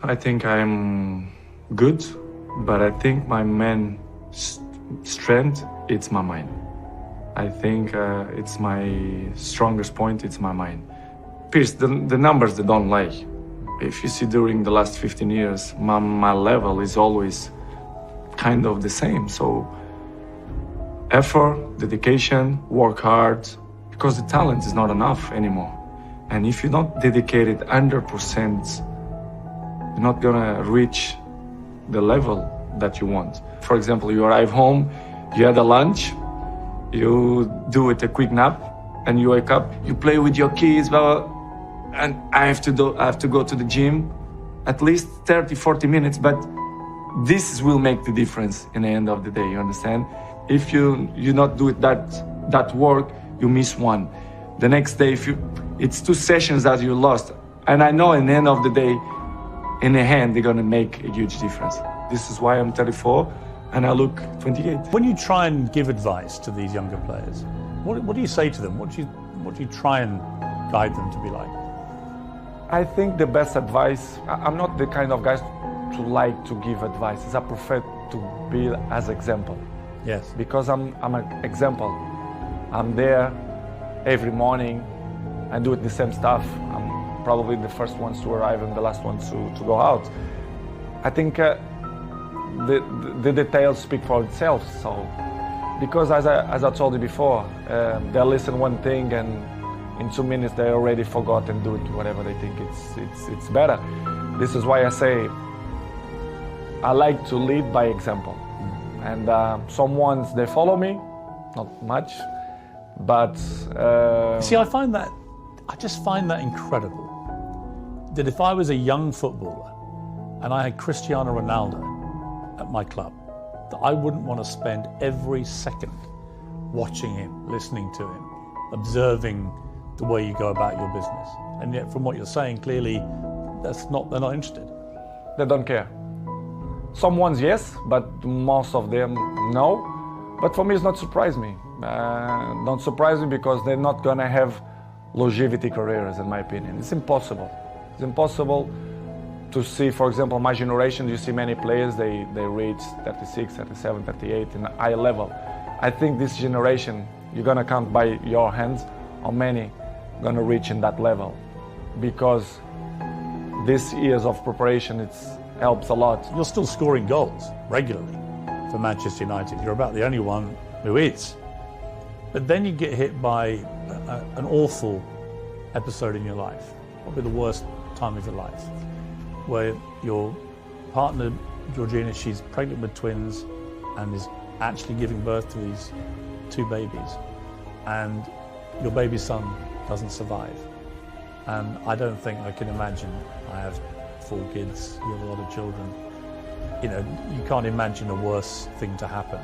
I think I'm good, but I think my main strength, it's my mind. I think it's my strongest point, it's my mind. Pierce, the numbers, they don't lie. If you see during the last 15 years, my level is always kind of the same. So effort, dedication, work hard, because the talent is not enough anymore. And if you don't dedicate it 100%, you're not gonna reach the level that you want. For example, you arrive home, you had a lunch, you do it a quick nap, and you wake up, you play with your kids, blah, blah, and I have to go to the gym at least 30, 40 minutes, but this will make the difference in the end of the day, you understand? If you not do it that work, you miss one. The next day, it's 2 sessions that you lost. And I know in the end of the day, in the hand, they're gonna make a huge difference. This is why I'm 34 and I look 28. When you try and give advice to these younger players, what do you say to them? What do you try and guide them to be like? I think the best advice, I'm not the kind of guy to like to give advice. I prefer to be as example. Yes. Because I'm an example. I'm there every morning and do the same stuff. I'm probably the first ones to arrive and the last ones to go out. I think the details speak for itself. So, because as I told you before, they listen one thing and in 2 minutes they already forgot and do it whatever they think it's better. This is why I say I like to lead by example. And some ones they follow me, not much, but see, I just find that incredible. That if I was a young footballer and I had Cristiano Ronaldo at my club, that I wouldn't want to spend every second watching him, listening to him, observing the way you go about your business. And yet, from what you're saying, clearly, they're not interested. They don't care. Some ones yes, but most of them no. But for me, it's not surprise me. Don't surprise me because they're not gonna have longevity careers, in my opinion. It's impossible. It's impossible to see, for example, my generation, you see many players, they reach 36, 37, 38 in a high level. I think this generation, you're gonna count by your hands how many gonna reach in that level, because these years of preparation, it helps a lot. You're still scoring goals regularly for Manchester United. You're about the only one who is. But then you get hit by an awful episode in your life, probably the worst time of your life, where your partner, Georgina, she's pregnant with twins and is actually giving birth to these 2 babies. And your baby son doesn't survive. And I don't think I can imagine. I have 4 kids, you have a lot of children. You know, you can't imagine a worse thing to happen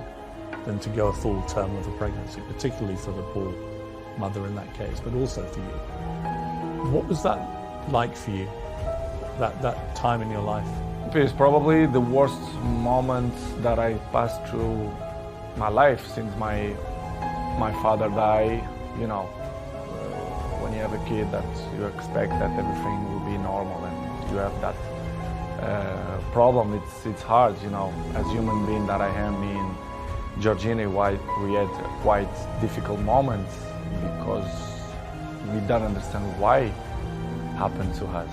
than to go a full term of a pregnancy, particularly for the poor mother in that case, but also for you. What was that like for you, that time in your life? It's probably the worst moment that I passed through my life since my father died. You know, when you have a kid, that you expect that everything will be normal, and you have that problem. It's hard, you know, as human being that I am, me and Georgina, we had quite difficult moments because we don't understand why it happened to us.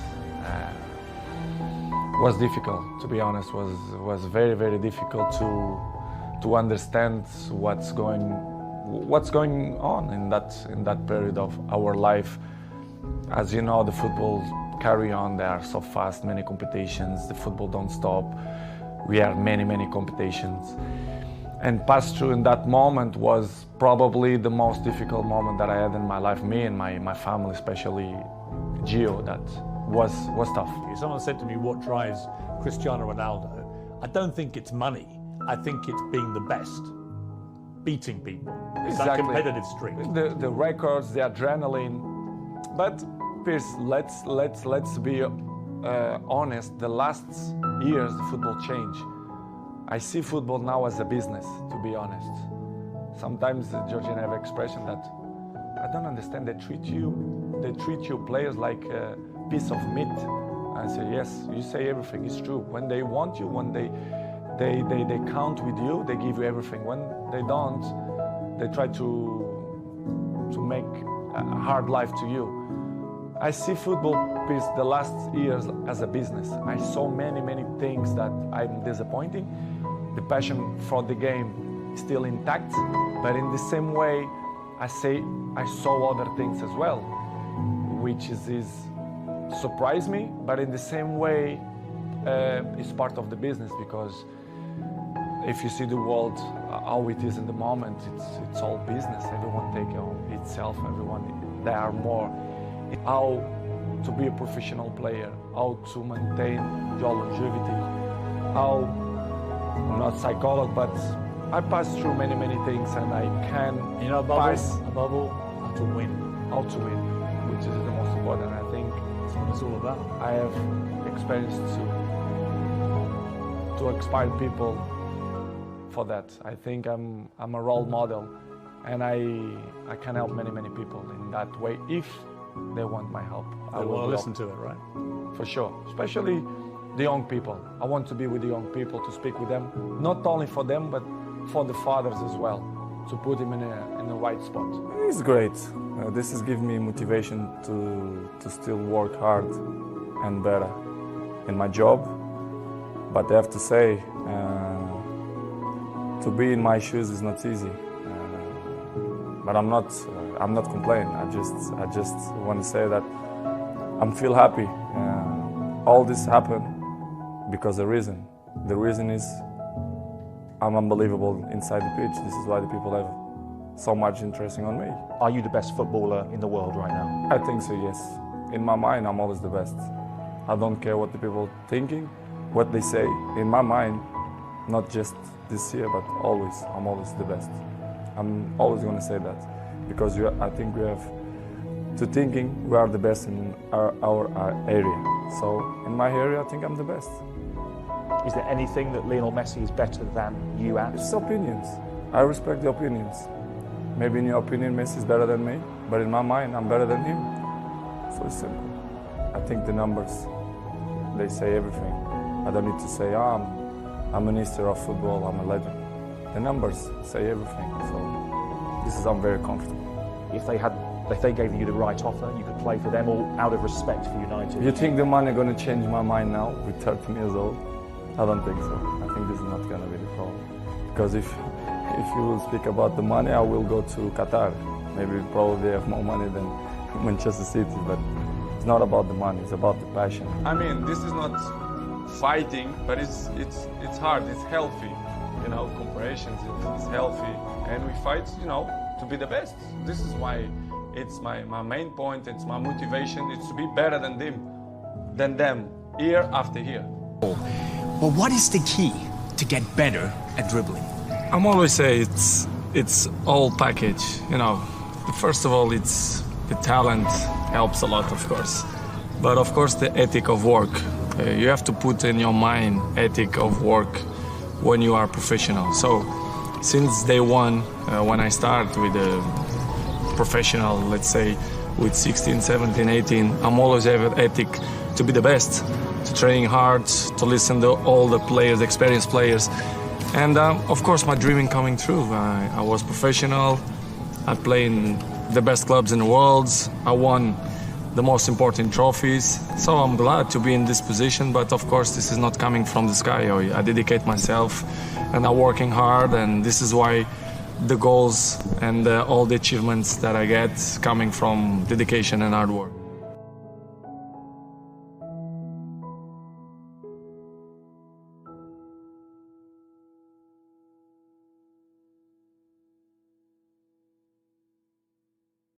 It was difficult, to be honest. Was very, very difficult to understand what's going on in that period of our life. As you know, the football carry on. They are so fast, many competitions. The football don't stop. We have many competitions. And pass through in that moment was probably the most difficult moment that I had in my life. Me and my family, especially Gio, that was tough. Someone said to me, what drives Cristiano Ronaldo? I don't think it's money. I think it's being the best, beating people. It's that competitive streak. The records, the adrenaline. But Pierce, let's be honest. The last years, the football changed. I see football now as a business, to be honest. Sometimes Georgina have an expression that I don't understand. They treat you players like a piece of meat. I say, yes, you say everything, it's true. When they want you, when they count with you, they give you everything. When they don't, they try to make a hard life to you. I see football the last years as a business. I saw many things that I'm disappointing. The passion for the game is still intact, but in the same way, I saw other things as well, which is surprised me, but in the same way, it's part of the business, because if you see the world how it is in the moment, it's all business. Everyone take on itself. There are more. How to be a professional player, how to maintain your longevity, how, I'm not a psychologist, but I passed through many things, and I can above all, how to win. How to win, which is the most important. I think that's what it's all about. I have experience to inspire people for that. I think I'm a role model, and I can help many people in that way if they want my help. I will listen to it, right? For sure, especially the young people. I want to be with the young people, to speak with them, not only for them, but for the fathers as well, to put them in the right spot. It's great. This is giving me motivation to still work hard and better in my job. But I have to say, to be in my shoes is not easy. But I'm not complaining. I just want to say that I'm feel happy. All this happened because the reason. The reason is I'm unbelievable inside the pitch. This is why the people have so much interest on me. Are you the best footballer in the world right now? I think so, yes. In my mind, I'm always the best. I don't care what the people are thinking, what they say. In my mind, not just this year, but always, I'm always the best. I'm always going to say that, because I think we have to thinking we are the best in our area. So in my area, I think I'm the best. Is there anything that Lionel Messi is better than you at? It's opinions. I respect the opinions. Maybe in your opinion, Messi is better than me, but in my mind, I'm better than him. So it's simple. I think the numbers, they say everything. I don't need to say, I'm a minister of football, I'm a legend. The numbers say everything. So I'm very comfortable. If they gave you the right offer, you could play for them, all out of respect for United. You think the money going to change my mind now with 13 years old? I don't think so. I think this is not going to be the problem. Because if you will speak about the money, I will go to Qatar. Maybe probably have more money than Manchester City, but it's not about the money, it's about the passion. I mean, this is not fighting, but it's hard, it's healthy. You know, comparisons, it's healthy. And we fight, you know, to be the best. This is why it's my main point, it's my motivation, it's to be better than them, year after year. Well, what is the key to get better at dribbling? I'm always say it's all package, you know. First of all, it's the talent helps a lot, of course. But of course, the ethic of work. You have to put in your mind ethic of work when you are professional. So since day one, when I start with a professional, let's say with 16, 17, 18, I'm always have an ethic to be the best, to training hard, to listen to all the players, the experienced players. And of course, my dreaming coming true. I was professional. I played in the best clubs in the world. I won the most important trophies. So I'm glad to be in this position. But of course, this is not coming from the sky. I dedicate myself and I'm working hard. And this is why the goals and all the achievements that I get coming from dedication and hard work.